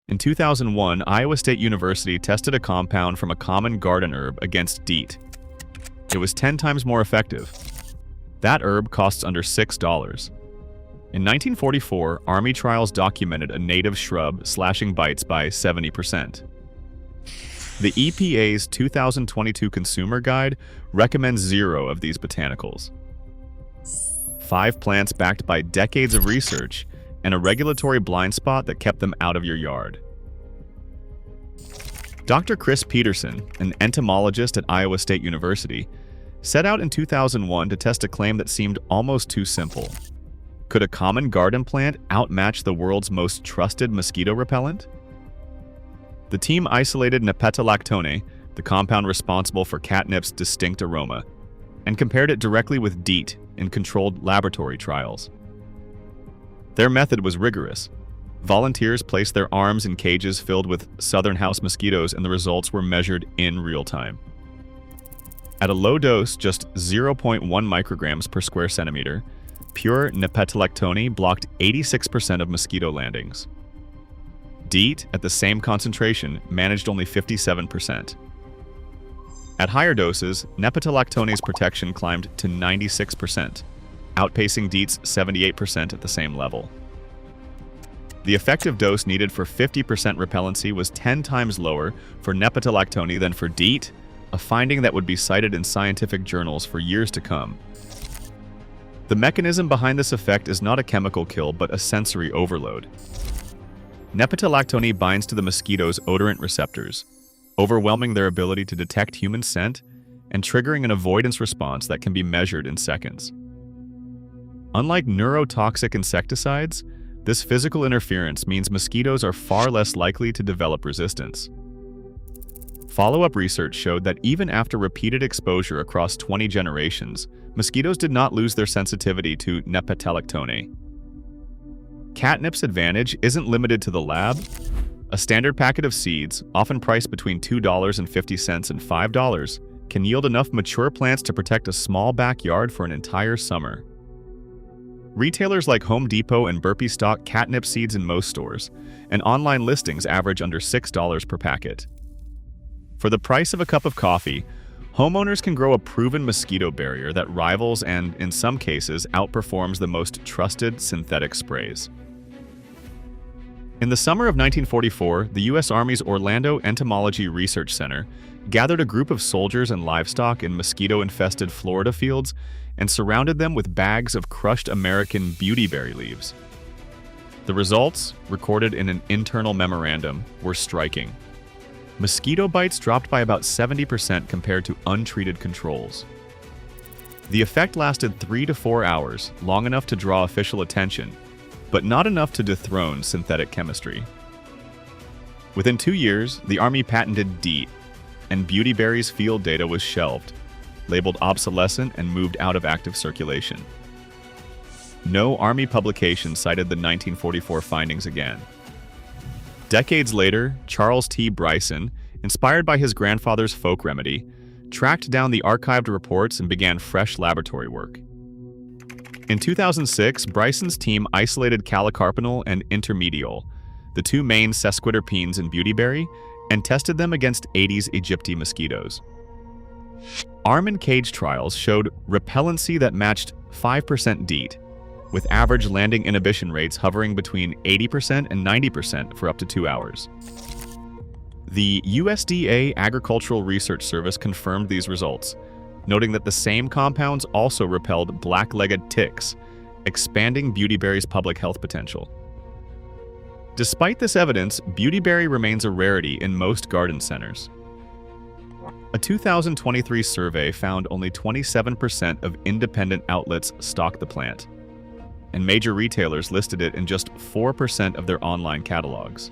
In 2001, Iowa State University tested a compound from a common garden herb against DEET. It was 10 times more effective. That herb costs under $6. In 1944, Army trials documented a native shrub slashing bites by 70%. The EPA's 2022 Consumer Guide recommends 0 of these botanicals. 5 plants backed by decades of research and a regulatory blind spot that kept them out of your yard. Dr. Chris Peterson, an entomologist at Iowa State University, set out in 2001 to test a claim that seemed almost too simple. Could a common garden plant outmatch the world's most trusted mosquito repellent? The team isolated Nepetalactone, the compound responsible for catnip's distinct aroma, and compared it directly with DEET in controlled laboratory trials. Their method was rigorous. Volunteers placed their arms in cages filled with southern house mosquitoes, and the results were measured in real time. At a low dose, just 0.1 micrograms per square centimeter, pure Nepetalactone blocked 86% of mosquito landings. DEET, at the same concentration, managed only 57%. At higher doses, Nepetalactone's protection climbed to 96%, outpacing DEET's 78% at the same level. The effective dose needed for 50% repellency was 10 times lower for Nepetalactone than for DEET, a finding that would be cited in scientific journals for years to come. The mechanism behind this effect is not a chemical kill, but a sensory overload. Nepetalactone binds to the mosquito's odorant receptors, overwhelming their ability to detect human scent and triggering an avoidance response that can be measured in seconds. Unlike neurotoxic insecticides, this physical interference means mosquitoes are far less likely to develop resistance. Follow-up research showed that even after repeated exposure across 20 generations, mosquitoes did not lose their sensitivity to Nepetalactone. Catnip's advantage isn't limited to the lab. A standard packet of seeds, often priced between $2.50 and $5, can yield enough mature plants to protect a small backyard for an entire summer. Retailers like Home Depot and Burpee stock catnip seeds in most stores, and online listings average under $6 per packet. For the price of a cup of coffee, homeowners can grow a proven mosquito barrier that rivals and, in some cases, outperforms the most trusted synthetic sprays. In the summer of 1944, the U.S. Army's Orlando Entomology Research Center gathered a group of soldiers and livestock in mosquito-infested Florida fields and surrounded them with bags of crushed American beautyberry leaves. The results, recorded in an internal memorandum, were striking. Mosquito bites dropped by about 70% compared to untreated controls. The effect lasted 3 to 4 hours, long enough to draw official attention, but not enough to dethrone synthetic chemistry. Within 2 years, the Army patented DEET, and Beautyberry's field data was shelved, labeled obsolescent, and moved out of active circulation. No Army publication cited the 1944 findings again. Decades later, Charles T. Bryson, inspired by his grandfather's folk remedy, tracked down the archived reports and began fresh laboratory work. In 2006, Bryson's team isolated calicarpinol and intermediol, the 2 main sesquiterpenes in Beautyberry, and tested them against Aedes aegypti mosquitoes. Arm and cage trials showed repellency that matched 5% DEET, with average landing inhibition rates hovering between 80% and 90% for up to 2 hours. The USDA Agricultural Research Service confirmed these results, noting that the same compounds also repelled black-legged ticks, expanding Beautyberry's public health potential. Despite this evidence, Beautyberry remains a rarity in most garden centers. A 2023 survey found only 27% of independent outlets stock the plant, and major retailers listed it in just 4% of their online catalogs.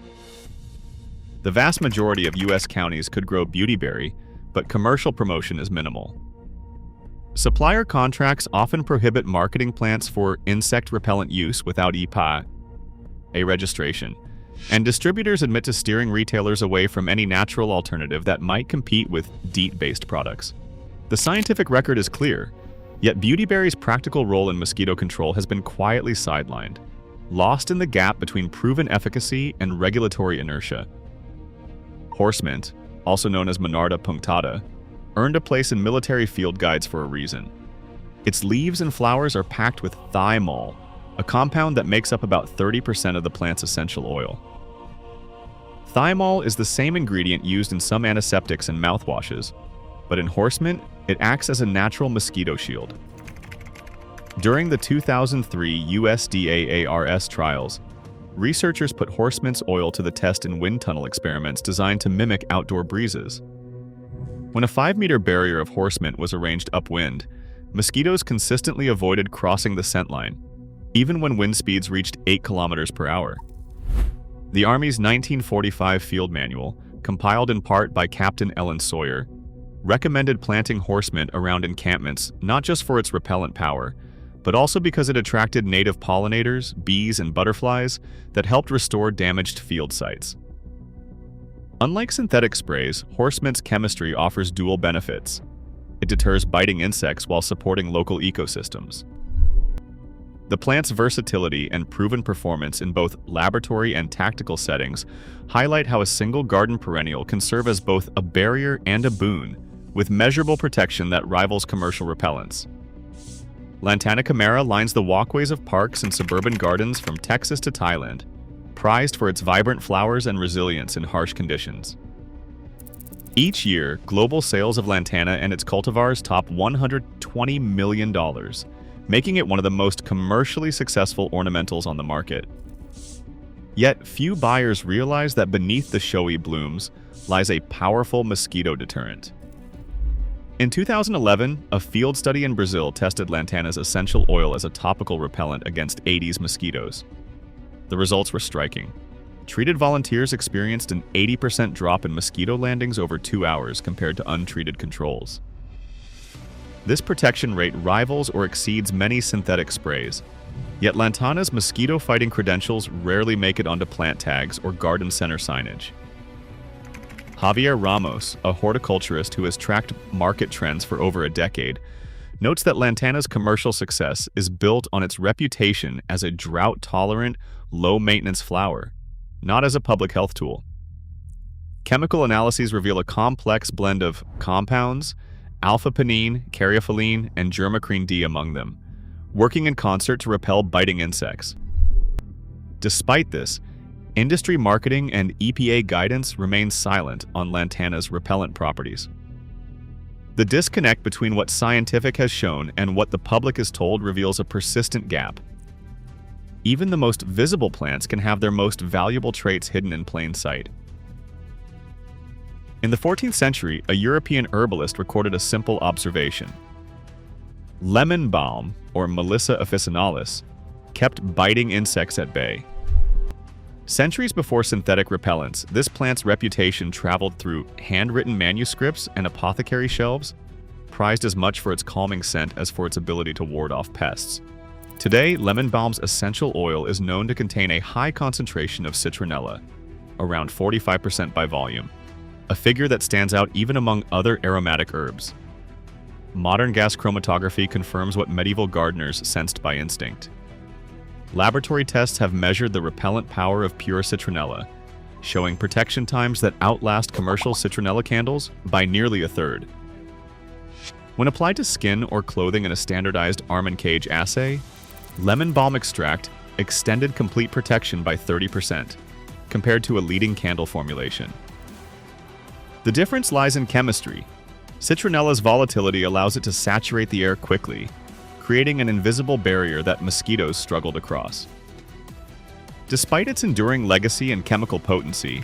The vast majority of U.S. counties could grow Beautyberry, but commercial promotion is minimal. Supplier contracts often prohibit marketing plants for insect repellent use without EPA, a registration, and distributors admit to steering retailers away from any natural alternative that might compete with DEET-based products. The scientific record is clear, yet Beautyberry's practical role in mosquito control has been quietly sidelined. lost in the gap between proven efficacy and regulatory inertia. Horsemint, also known as Monarda punctata, earned a place in military field guides for a reason. Its leaves and flowers are packed with thymol, a compound that makes up about 30% of the plant's essential oil. Thymol is the same ingredient used in some antiseptics and mouthwashes, but in horsemint, it acts as a natural mosquito shield. During the 2003 USDA ARS trials, researchers put horsemint's oil to the test in wind tunnel experiments designed to mimic outdoor breezes. When a 5-meter barrier of horsemint was arranged upwind, mosquitoes consistently avoided crossing the scent line, even when wind speeds reached 8 kilometers per hour. The Army's 1945 field manual, compiled in part by Captain Ellen Sawyer, recommended planting horsemint around encampments not just for its repellent power, but also because it attracted native pollinators, bees, and butterflies that helped restore damaged field sites. Unlike synthetic sprays, horsemint's chemistry offers dual benefits. It deters biting insects while supporting local ecosystems. The plant's versatility and proven performance in both laboratory and tactical settings highlight how a single garden perennial can serve as both a barrier and a boon, with measurable protection that rivals commercial repellents. Lantana camara lines the walkways of parks and suburban gardens from Texas to Thailand, prized for its vibrant flowers and resilience in harsh conditions. Each year, global sales of Lantana and its cultivars top $120 million, making it one of the most commercially successful ornamentals on the market. Yet, few buyers realize that beneath the showy blooms lies a powerful mosquito deterrent. In 2011, a field study in Brazil tested Lantana's essential oil as a topical repellent against Aedes mosquitoes. The results were striking. Treated volunteers experienced an 80% drop in mosquito landings over 2 hours compared to untreated controls. This protection rate rivals or exceeds many synthetic sprays, yet Lantana's mosquito-fighting credentials rarely make it onto plant tags or garden center signage. Javier Ramos, a horticulturist who has tracked market trends for over a decade, notes that Lantana's commercial success is built on its reputation as a drought-tolerant, low-maintenance flower, not as a public health tool. Chemical analyses reveal a complex blend of compounds, alpha-pinene, caryophyllene, and germacrene D among them, working in concert to repel biting insects. Despite this, industry marketing and EPA guidance remains silent on Lantana's repellent properties. The disconnect between what scientific has shown and what the public is told reveals a persistent gap. Even the most visible plants can have their most valuable traits hidden in plain sight. In the 14th century, a European herbalist recorded a simple observation. Lemon balm, or Melissa officinalis, kept biting insects at bay. Centuries before synthetic repellents, this plant's reputation traveled through handwritten manuscripts and apothecary shelves, prized as much for its calming scent as for its ability to ward off pests. Today, lemon balm's essential oil is known to contain a high concentration of citronellal, around 45% by volume, a figure that stands out even among other aromatic herbs. Modern gas chromatography confirms what medieval gardeners sensed by instinct. Laboratory tests have measured the repellent power of pure citronellal, showing protection times that outlast commercial citronella candles by nearly a third. When applied to skin or clothing in a standardized arm and cage assay, lemon balm extract extended complete protection by 30%, compared to a leading candle formulation. The difference lies in chemistry. Citronella's volatility allows it to saturate the air quickly, creating an invisible barrier that mosquitoes struggle to cross. Despite its enduring legacy and chemical potency,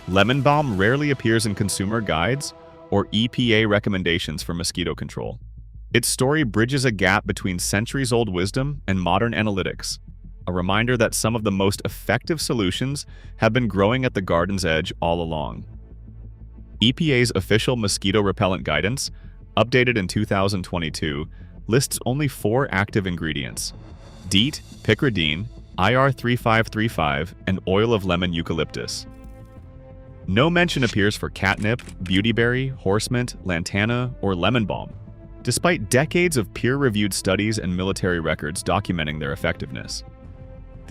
lemon balm rarely appears in consumer guides or EPA recommendations for mosquito control. Its story bridges a gap between centuries-old wisdom and modern analytics, a reminder that some of the most effective solutions have been growing at the garden's edge all along. EPA's official mosquito repellent guidance, updated in 2022, lists only 4 active ingredients: DEET, picaridin, IR3535, and oil of lemon eucalyptus. No mention appears for catnip, beautyberry, horsemint, lantana, or lemon balm, despite decades of peer-reviewed studies and military records documenting their effectiveness.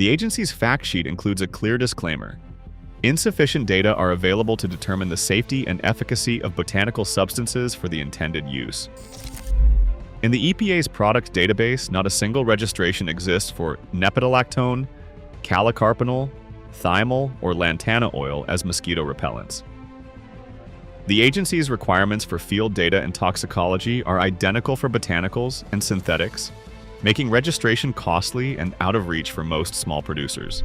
The agency's fact sheet includes a clear disclaimer. Insufficient data are available to determine the safety and efficacy of botanical substances for the intended use. In the EPA's product database, not a single registration exists for Nepetalactone, calicarpinol, Thymol, or Lantana oil as mosquito repellents. The agency's requirements for field data and toxicology are identical for botanicals and synthetics, making registration costly and out of reach for most small producers.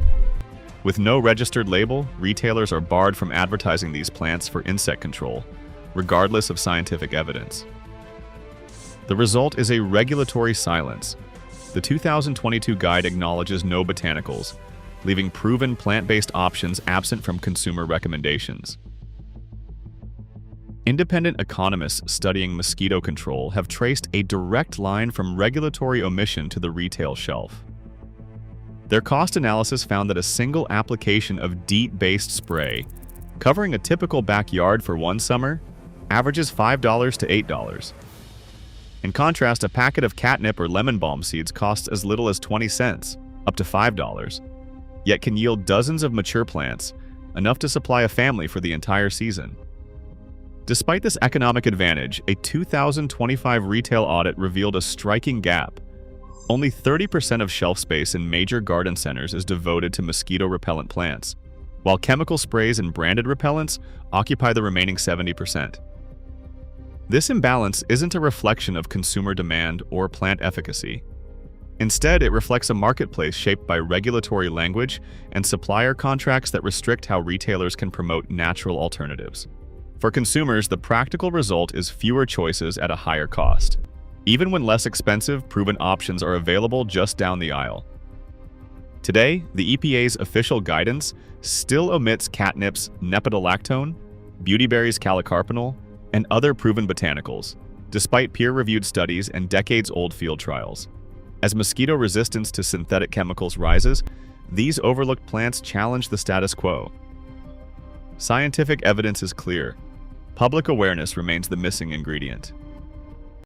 With no registered label, retailers are barred from advertising these plants for insect control, regardless of scientific evidence. The result is a regulatory silence. The 2022 guide acknowledges no botanicals, leaving proven plant-based options absent from consumer recommendations. Independent economists studying mosquito control have traced a direct line from regulatory omission to the retail shelf. Their cost analysis found that a single application of DEET-based spray, covering a typical backyard for one summer, averages $5 to $8. In contrast, a packet of catnip or lemon balm seeds costs as little as 20 cents, up to $5, yet can yield dozens of mature plants, enough to supply a family for the entire season. Despite this economic advantage, a 2025 retail audit revealed a striking gap. Only 30% of shelf space in major garden centers is devoted to mosquito repellent plants, while chemical sprays and branded repellents occupy the remaining 70%. This imbalance isn't a reflection of consumer demand or plant efficacy. Instead, it reflects a marketplace shaped by regulatory language and supplier contracts that restrict how retailers can promote natural alternatives. For consumers, the practical result is fewer choices at a higher cost, even when less expensive, proven options are available just down the aisle. Today, the EPA's official guidance still omits catnip's Nepetalactone, Beautyberry's calicarpinol, and other proven botanicals, despite peer-reviewed studies and decades-old field trials. As mosquito resistance to synthetic chemicals rises, these overlooked plants challenge the status quo. Scientific evidence is clear. Public awareness remains the missing ingredient.